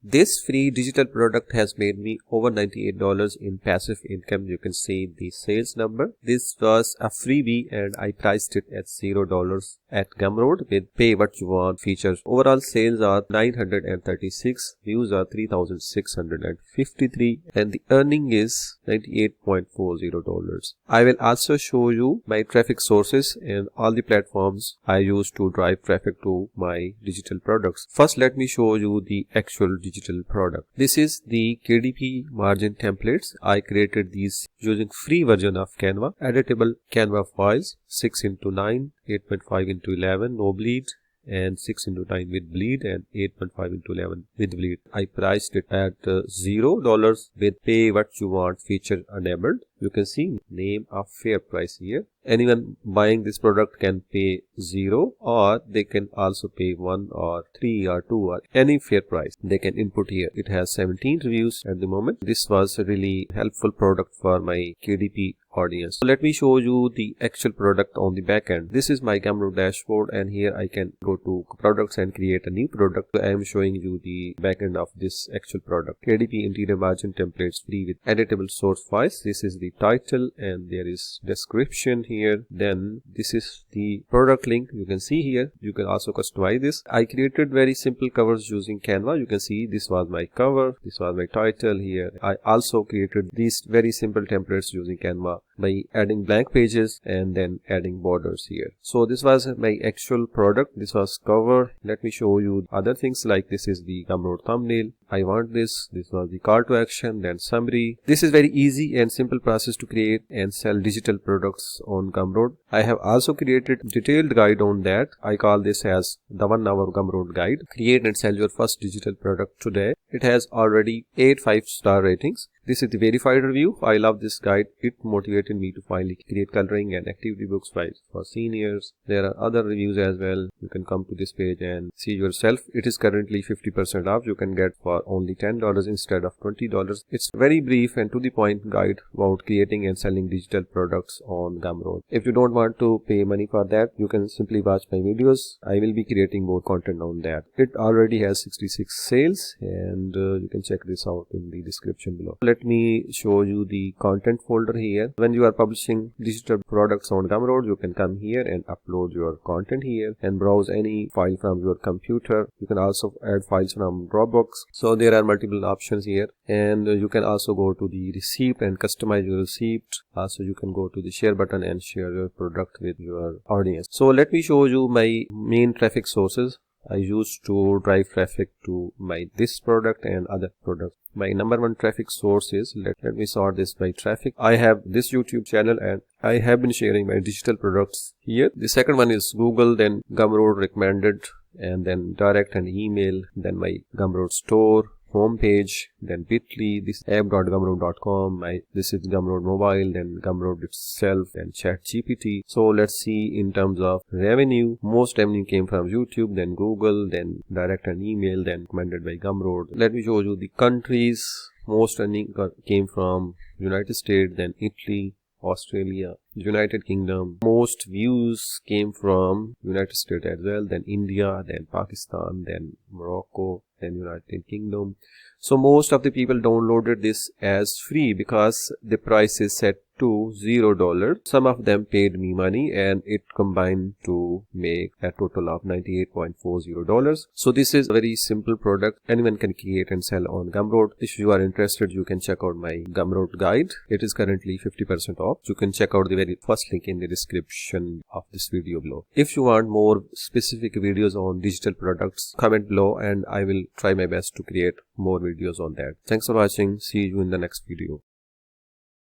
This free digital product has made me over $98 in passive income. You can see the sales number. This was a freebie and I priced it at $0 at Gumroad with pay what you want features. Overall sales are 936, views are 3653 and the earning is $98.40. I will also show you my traffic sources and all the platforms I use to drive traffic to my digital products. First, let me show you the actual digital product. This is the KDP margin templates. I created these using free version of Canva. Editable Canva files 6x9, 8.5x11, no bleed, and 6x9 with bleed and 8.5x11 with bleed. I priced it at $0 with pay what you want feature enabled. You can see name a fair price here. Anyone buying this product can pay 0 or they can also pay 1 or 3 or 2 or any fair price they can input here. It has 17 reviews at the moment. This was a really helpful product for my KDP audience. So let me show you the actual product on the back end. This is my Gumroad dashboard and here I can go to products and create a new product. I am showing you the back end of this actual product. KDP interior margin templates free with editable source files. This is the title and there is description here. Then this is the product link. You can see here. You can also customize this. I created very simple covers using Canva. You can see this was my cover. This was my title here. I also created these very simple templates using Canva by adding blank pages and then adding borders here. So this was my actual product. This was cover. Let me show you other things like this is the Gumroad thumbnail. I want this. This was the call to action, then summary. This is very easy and simple process to create and sell digital products on Gumroad. I have also created detailed guide on that. I call this as the 1 hour Gumroad guide. Create and sell your first digital product today. It has already 8 5-star ratings. This is the verified review. I love this guide. It motivated me to finally create coloring and activity books for seniors. There are other reviews as well. You can come to this page and see yourself. It is currently 50% off. You can get for only $10 instead of $20. It's very brief and to the point guide about creating and selling digital products on Gumroad. If you don't want to pay money for that, you can simply watch my videos. I will be creating more content on that. It already has 66 sales and you can check this out in the description below. Let me show you the content folder here. When you are publishing digital products on Gumroad, you can come here and upload your content here and browse any file from your computer. You can also add files from Dropbox. So there are multiple options here and you can also go to the receipt and customize your receipt. Also you can go to the share button and share your product with your audience. So let me show you my main traffic sources I use to drive traffic to this product and other products. My number one traffic source is, let me sort this by traffic. I have this YouTube channel and I have been sharing my digital products here. The second one is Google, then Gumroad recommended, and then direct and email, then my Gumroad store, homepage, then Bitly, this app.gumroad.com, this is Gumroad mobile, then Gumroad itself, then ChatGPT. So let's see in terms of revenue. Most revenue came from YouTube, then Google, then direct and email, then recommended by Gumroad. Let me show you the countries. Most earning came from United States, then Italy, Australia, United Kingdom. Most views came from United States as well, then India, then Pakistan, then Morocco, then United Kingdom. So most of the people downloaded this as free because the price is set to $0. Some of them paid me money and it combined to make a total of $98.40. So this is a very simple product. Anyone can create and sell on Gumroad. If you are interested, you can check out my Gumroad guide. It is currently 50% off. You can check out the very first link in the description of this video below. If you want more specific videos on digital products, comment below and I will try my best to create more videos on that. Thanks for watching. See you in the next video.